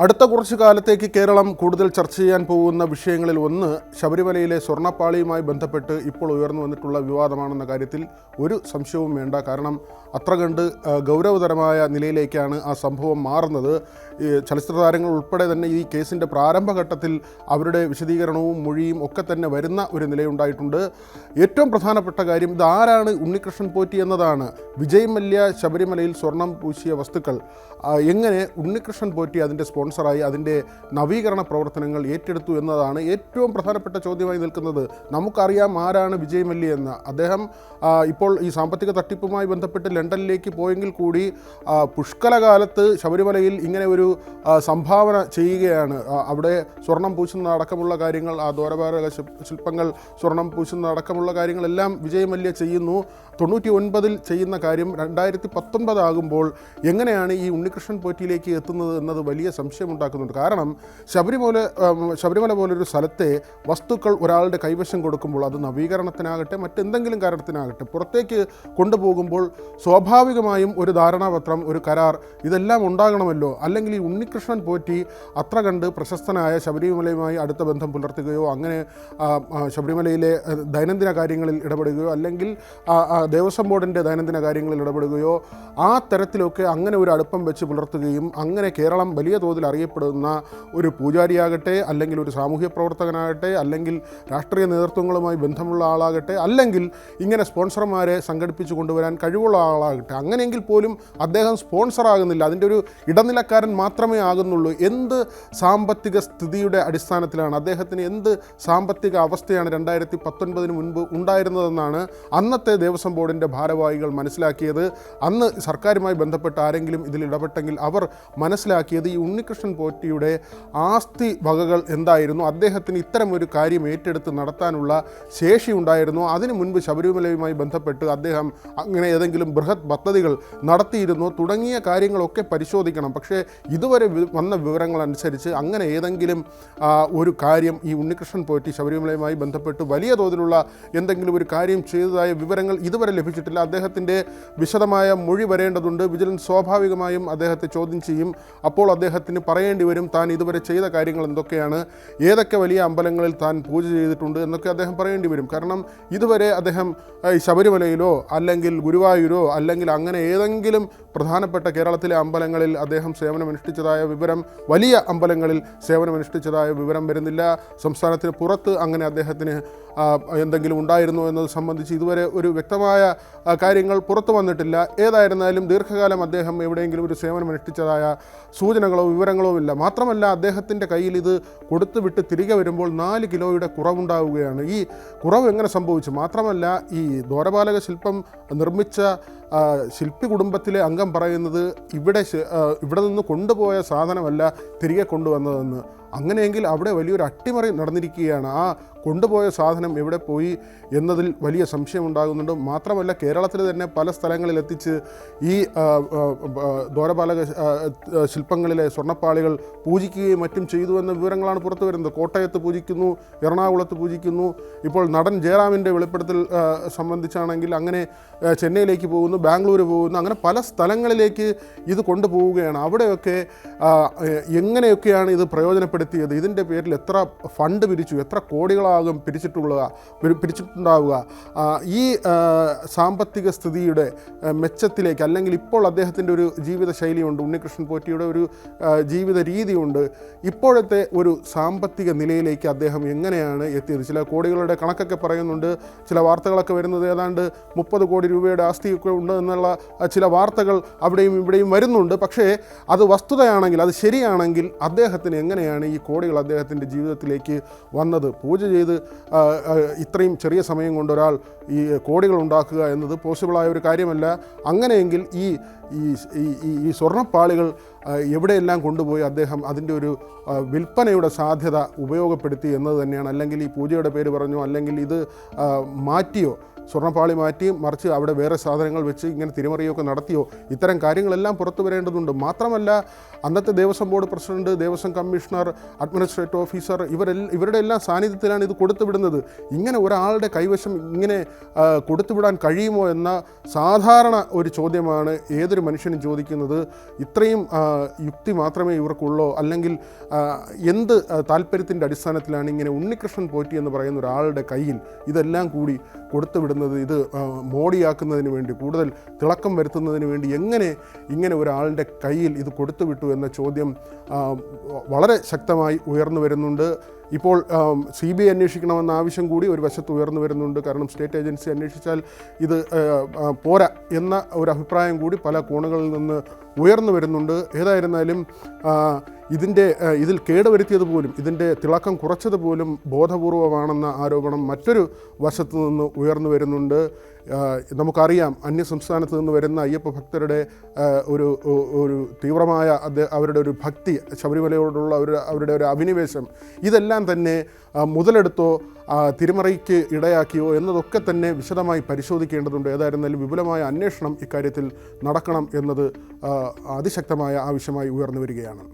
അടുത്ത കുറച്ചു കാലത്തേക്ക് കേരളം കൂടുതൽ ചർച്ച ചെയ്യാൻ പോകുന്ന വിഷയങ്ങളിൽ ഒന്ന് ശബരിമലയിലെ സ്വർണ്ണപ്പാളിയുമായി ബന്ധപ്പെട്ട് ഇപ്പോൾ ഉയർന്നു വന്നിട്ടുള്ള വിവാദമാണെന്ന കാര്യത്തിൽ ഒരു സംശയവും വേണ്ട. കാരണം അത്ര കണ്ട് ഗൗരവതരമായ നിലയിലേക്കാണ് ആ സംഭവം മാറുന്നത്. ചലച്ചിത്ര താരങ്ങൾ ഉൾപ്പെടെ തന്നെ ഈ കേസിൻ്റെ പ്രാരംഭഘട്ടത്തിൽ അവരുടെ വിശദീകരണവും മൊഴിയും ഒക്കെ തന്നെ വരുന്ന ഒരു നിലയുണ്ടായിട്ടുണ്ട്. ഏറ്റവും പ്രധാനപ്പെട്ട കാര്യം ഇതാരാണ് ഉണ്ണികൃഷ്ണൻ പോറ്റി എന്നതാണ്. വിജയ് മല്യ ശബരിമലയിൽ സ്വർണം പൂശിയ വസ്തുക്കൾ എങ്ങനെ ഉണ്ണികൃഷ്ണൻ പോറ്റി അതിൻ്റെ സ്പോൺസറായി അതിൻ്റെ നവീകരണ പ്രവർത്തനങ്ങൾ ഏറ്റെടുത്തു എന്നതാണ് ഏറ്റവും പ്രധാനപ്പെട്ട ചോദ്യമായി നിൽക്കുന്നത്. നമുക്കറിയാം ആരാണ് വിജയ് മല്യ എന്ന്. അദ്ദേഹം ഇപ്പോൾ ഈ സാമ്പത്തിക തട്ടിപ്പുമായി ബന്ധപ്പെട്ട് ലണ്ടനിലേക്ക് പോയെങ്കിൽ കൂടി പുഷ്കലകാലത്ത് ശബരിമലയിൽ ഇങ്ങനെ ഒരു സംഭാവന ചെയ്യുകയാണ്. അവിടെ സ്വർണം പൂശുന്ന അടക്കമുള്ള കാര്യങ്ങൾ, ആ ദ്വാരപാലക ശില്പങ്ങൾ സ്വർണം പൂശുന്ന അടക്കമുള്ള കാര്യങ്ങളെല്ലാം വിജയ് മല്യ ചെയ്യുന്നു. 99 ചെയ്യുന്ന കാര്യം 2019 ആകുമ്പോൾ എങ്ങനെയാണ് ഈ ഉണ്ണികൃഷ്ണൻ പോറ്റിയിലേക്ക് എത്തുന്നത് എന്നത് വലിയ സംശയമുണ്ടാക്കുന്നുണ്ട്. കാരണം ശബരിമല പോലൊരു സ്ഥലത്തെ വസ്തുക്കൾ ഒരാളുടെ കൈവശം കൊടുക്കുമ്പോൾ അത് നവീകരണത്തിനാകട്ടെ മറ്റെന്തെങ്കിലും കാരണത്തിനാകട്ടെ പുറത്തേക്ക് കൊണ്ടുപോകുമ്പോൾ സ്വാഭാവികമായും ഒരു ധാരണാപത്രം, ഒരു കരാർ ഇതെല്ലാം ഉണ്ടാകണമല്ലോ. അല്ലെങ്കിൽ ഈ ഉണ്ണികൃഷ്ണൻ പോറ്റി അത്ര കണ്ട് പ്രശസ്തനായ ശബരിമലയുമായി അടുത്ത ബന്ധം പുലർത്തുകയോ അങ്ങനെ ശബരിമലയിലെ ദൈനംദിന കാര്യങ്ങളിൽ ഇടപെടുകയോ അല്ലെങ്കിൽ ദേവസ്വം ബോർഡിൻ്റെ ദൈനംദിന കാര്യങ്ങളിൽ ഇടപെടുകയോ ആ തരത്തിലൊക്കെ അങ്ങനെ ഒരു അടുപ്പം വെച്ച് പുലർത്തുകയും അങ്ങനെ കേരളം വലിയ തോതിൽ അറിയപ്പെടുന്ന ഒരു പൂജാരിയാകട്ടെ അല്ലെങ്കിൽ ഒരു സാമൂഹ്യ പ്രവർത്തകനാകട്ടെ അല്ലെങ്കിൽ രാഷ്ട്രീയ നേതൃത്വങ്ങളുമായി ബന്ധമുള്ള ആളാകട്ടെ അല്ലെങ്കിൽ ഇങ്ങനെ സ്പോൺസർമാരെ സംഘടിപ്പിച്ചു കൊണ്ടുവരാൻ കഴിവുള്ള ആളാകട്ടെ, അങ്ങനെയെങ്കിൽ പോലും അദ്ദേഹം സ്പോൺസറാകുന്നില്ല, അതിൻ്റെ ഒരു ഇടനിലക്കാരൻ മാത്രമേ ആകുന്നുള്ളൂ. എന്ത് സാമ്പത്തിക സ്ഥിതിയുടെ അടിസ്ഥാനത്തിലാണ് അദ്ദേഹത്തിന്, എന്ത് സാമ്പത്തിക അവസ്ഥയാണ് 2019 മുൻപ് ഉണ്ടായിരുന്നതെന്നാണ് അന്നത്തെ ദേവസ്വം ബോർഡിൻ്റെ ഭാരവാഹികൾ മനസ്സിലാക്കിയത്. അന്ന് സർക്കാരുമായി ബന്ധപ്പെട്ട് ആരെങ്കിലും ഇതിൽ ഇടപെട്ടെങ്കിൽ അവർ മനസ്സിലാക്കിയത് ഈ ഉണ്ണികൃഷ്ണൻ പോറ്റിയുടെ ആസ്തി വകകൾ എന്തായിരുന്നു, അദ്ദേഹത്തിന് ഇത്തരമൊരു കാര്യം ഏറ്റെടുത്ത് നടത്താനുള്ള ശേഷി ഉണ്ടായിരുന്നു, അതിനു മുൻപ് ശബരിമലയുമായി ബന്ധപ്പെട്ട് അദ്ദേഹം അങ്ങനെ ഏതെങ്കിലും ബൃഹത് പദ്ധതികൾ നടത്തിയിരുന്നോ തുടങ്ങിയ കാര്യങ്ങളൊക്കെ പരിശോധിക്കണം. പക്ഷേ ഇതുവരെ വന്ന വിവരങ്ങളനുസരിച്ച് അങ്ങനെ ഏതെങ്കിലും ഒരു കാര്യം ഈ ഉണ്ണികൃഷ്ണൻ പോറ്റി ശബരിമലയുമായി ബന്ധപ്പെട്ട് വലിയ തോതിലുള്ള എന്തെങ്കിലും ഒരു കാര്യം ചെയ്തതായ വിവരങ്ങൾ ഇതുവരെ ലഭിച്ചിട്ടില്ല. അദ്ദേഹത്തിൻ്റെ വിശദമായ മൊഴി വരേണ്ടതുണ്ട്. വിജിലൻസ് സ്വാഭാവികമായും അദ്ദേഹത്തെ ചോദ്യം ചെയ്യും. അപ്പോൾ അദ്ദേഹത്തിന് പറയേണ്ടി വരും താൻ ഇതുവരെ ചെയ്ത കാര്യങ്ങൾ എന്തൊക്കെയാണ്, ഏതൊക്കെ വലിയ അമ്പലങ്ങളിൽ താൻ പൂജ ചെയ്തിട്ടുണ്ട് എന്നൊക്കെ അദ്ദേഹം പറയേണ്ടി വരും. കാരണം ഇതുവരെ അദ്ദേഹം ശബരിമലയിലോ അല്ലെങ്കിൽ ഗുരുവായൂരോ അല്ലെങ്കിൽ അങ്ങനെ ഏതെങ്കിലും പ്രധാനപ്പെട്ട കേരളത്തിലെ അമ്പലങ്ങളിൽ അദ്ദേഹം സേവനമനുഷ്ഠിച്ചതായ വിവരം, വലിയ അമ്പലങ്ങളിൽ സേവനമനുഷ്ഠിച്ചതായ വിവരം വരുന്നില്ല. സംസ്ഥാനത്തിന് പുറത്ത് അങ്ങനെ അദ്ദേഹത്തിന് എന്തെങ്കിലും ഉണ്ടായിരുന്നോ എന്നത് സംബന്ധിച്ച് ഇതുവരെ ഒരു വ്യക്തമായ കാര്യങ്ങൾ പുറത്തു വന്നിട്ടില്ല. ഏതായിരുന്നാലും ദീർഘകാലം അദ്ദേഹം എവിടെയെങ്കിലും ഒരു സേവനമനുഷ്ഠിച്ചതായ സൂചനകളോ വിവരങ്ങളോ ഇല്ല. മാത്രമല്ല അദ്ദേഹത്തിൻ്റെ കയ്യിൽ ഇത് കൊടുത്തുവിട്ട് തിരികെ വരുമ്പോൾ 4 കിലോയുടെ കുറവുണ്ടാവുകയാണ്. ഈ കുറവ് എങ്ങനെ സംഭവിച്ചു? മാത്രമല്ല ഈ ദ്വാരപാലക ശില്പം നിർമ്മിച്ച ശില്പി കുടുംബത്തിലെ അംഗം പറയുന്നത് ഇവിടെ നിന്ന് കൊണ്ടുപോയ സാധനമല്ല തിരികെ കൊണ്ടുവന്നതെന്ന്. അങ്ങനെയെങ്കിൽ അവിടെ വലിയൊരു അട്ടിമറി നടന്നിരിക്കുകയാണ്. ആ കൊണ്ടുപോയ സാധനം എവിടെ പോയി എന്നതിൽ വലിയ സംശയമുണ്ടാകുന്നുണ്ട്. മാത്രമല്ല കേരളത്തിൽ തന്നെ പല സ്ഥലങ്ങളിൽ എത്തിച്ച് ഈ ദ്വാരപാലക ശില്പങ്ങളിലെ സ്വർണ്ണപ്പാളികൾ പൂജിക്കുകയും മറ്റും ചെയ്തു എന്ന വിവരങ്ങളാണ് പുറത്തു വരുന്നത്. കോട്ടയത്ത് പൂജിക്കുന്നു, എറണാകുളത്ത് പൂജിക്കുന്നു. ഇപ്പോൾ നടൻ ജയറാമിൻ്റെ വെളിപ്പെടുത്തൽ സംബന്ധിച്ചാണെങ്കിൽ അങ്ങനെ ചെന്നൈയിലേക്ക് പോകുന്നു, ബാംഗ്ലൂർ പോകുന്നു, അങ്ങനെ പല സ്ഥലങ്ങളിലേക്ക് ഇത് കൊണ്ടുപോവുകയാണ്. അവിടെയൊക്കെ എങ്ങനെയൊക്കെയാണ് ഇത് പ്രയോജനപ്പെടുത്തിയത്, ഇതിൻ്റെ പേരിൽ എത്ര ഫണ്ട് പിരിച്ചു, എത്ര കോടികളാകും പിരിച്ചിട്ടുണ്ടാവുക, ഈ സാമ്പത്തിക സ്ഥിതിയുടെ മെച്ചത്തിലേക്ക് അല്ലെങ്കിൽ ഇപ്പോൾ അദ്ദേഹത്തിൻ്റെ ഒരു ജീവിത ശൈലിയുണ്ട്, ഉണ്ണികൃഷ്ണൻ പോറ്റിയുടെ ഒരു ജീവിത രീതിയുണ്ട്, ഇപ്പോഴത്തെ ഒരു സാമ്പത്തിക നിലയിലേക്ക് അദ്ദേഹം എങ്ങനെയാണ് എത്തിയത്? ചില കോടികളുടെ കണക്കൊക്കെ പറയുന്നുണ്ട്. ചില വാർത്തകളൊക്കെ വരുന്നത് ഏതാണ്ട് 30 കോടി രൂപയുടെ ആസ്തിയൊക്കെ ഉണ്ട് എന്നുള്ള ചില വാർത്തകൾ അവിടെയും ഇവിടെയും വരുന്നുണ്ട്. പക്ഷേ അത് വസ്തുതയാണെങ്കിൽ, അത് ശരിയാണെങ്കിൽ അദ്ദേഹത്തിന് എങ്ങനെയാണ് ഈ കോടികൾ അദ്ദേഹത്തിൻ്റെ ജീവിതത്തിലേക്ക് വന്നത്? പൂജ ചെയ്ത് ഇത്രയും ചെറിയ സമയം കൊണ്ട് ഒരാൾ ഈ കോടികൾ ഉണ്ടാക്കുക എന്നത് പോസിബിളായ ഒരു കാര്യമല്ല. അങ്ങനെയെങ്കിൽ ഈ സ്വർണ്ണപ്പാളികൾ എവിടെയെല്ലാം കൊണ്ടുപോയി അദ്ദേഹം അതിൻ്റെ ഒരു വിൽപ്പനയുടെ സാധ്യത ഉപയോഗപ്പെടുത്തി എന്നത് തന്നെയാണ്. അല്ലെങ്കിൽ ഈ പൂജയുടെ പേര് പറഞ്ഞോ അല്ലെങ്കിൽ ഇത് മാറ്റിയോ സ്വർണ്ണപ്പാളി മാറ്റി മറിച്ച് അവിടെ വേറെ സാധനങ്ങൾ വെച്ച് ഇങ്ങനെ തിരിമറിയൊക്കെ നടത്തിയോ, ഇത്തരം കാര്യങ്ങളെല്ലാം പുറത്തു വരേണ്ടതുണ്ട്. മാത്രമല്ല അന്നത്തെ Devaswom board president, Devaswom commissioner, administrative officer ഇവരുടെ എല്ലാം സാന്നിധ്യത്തിലാണ് ഇത് കൊടുത്തുവിടുന്നത്. ഇങ്ങനെ ഒരാളുടെ കൈവശം ഇങ്ങനെ കൊടുത്തുവിടാൻ കഴിയുമോ എന്ന സാധാരണ ഒരു ചോദ്യമാണ് ഏതൊരു മനുഷ്യനും ചോദിക്കുന്നത്. ഇത്രയും യുക്തി മാത്രമേ ഇവർക്കുള്ളൂ, അല്ലെങ്കിൽ എന്ത് താല്പര്യത്തിൻ്റെ അടിസ്ഥാനത്തിലാണ് ഇങ്ങനെ ഉണ്ണികൃഷ്ണൻ പോറ്റി എന്ന് പറയുന്ന ഒരാളുടെ കയ്യിൽ ഇതെല്ലാം കൂടി കൊടുത്തുവിടുന്നത്? ഇത് മോടിയാക്കുന്നതിന് വേണ്ടി, കൂടുതൽ തിളക്കം വരുത്തുന്നതിന് വേണ്ടി എങ്ങനെ ഇങ്ങനെ ഒരാളുടെ കയ്യിൽ ഇത് കൊടുത്തുവിട്ടു എന്ന ചോദ്യം വളരെ ശക്തമായി ഉയർന്നു വരുന്നുണ്ട്. ഇപ്പോൾ CBI അന്വേഷിക്കണമെന്ന ആവശ്യം കൂടി ഒരു വശത്ത് ഉയർന്നു വരുന്നുണ്ട്. കാരണം സ്റ്റേറ്റ് ഏജൻസി അന്വേഷിച്ചാൽ ഇത് പോരാ എന്ന ഒരു അഭിപ്രായം കൂടി പല കോണുകളിൽ നിന്ന് ഉയർന്നു വരുന്നുണ്ട്. ഏതായിരുന്നാലും ഇതിൽ കേടുവരുത്തിയത് പോലും, ഇതിൻ്റെ തിളക്കം കുറച്ചത് പോലും ബോധപൂർവമാണെന്ന ആരോപണം മറ്റൊരു വശത്തു നിന്ന് ഉയർന്നു വരുന്നുണ്ട്. നമുക്കറിയാം, അന്യസംസ്ഥാനത്ത് നിന്ന് വരുന്ന അയ്യപ്പ ഭക്തരുടെ ഒരു തീവ്രമായ അവരുടെ ഒരു ഭക്തി, ശബരിമലയോടുള്ള അവരുടെ ഒരു അഭിനിവേശം, ഇതെല്ലാം തന്നെ മുതലെടുത്തോ തിരിമറിക്ക് ഇടയാക്കിയോ എന്നതൊക്കെ തന്നെ വിശദമായി പരിശോധിക്കേണ്ടതുണ്ട്. ഏതായിരുന്നാലും വിപുലമായ അന്വേഷണം ഇക്കാര്യത്തിൽ നടക്കണം എന്നത് അതിശക്തമായ ആവശ്യമായി ഉയർന്നു വരികയാണ്.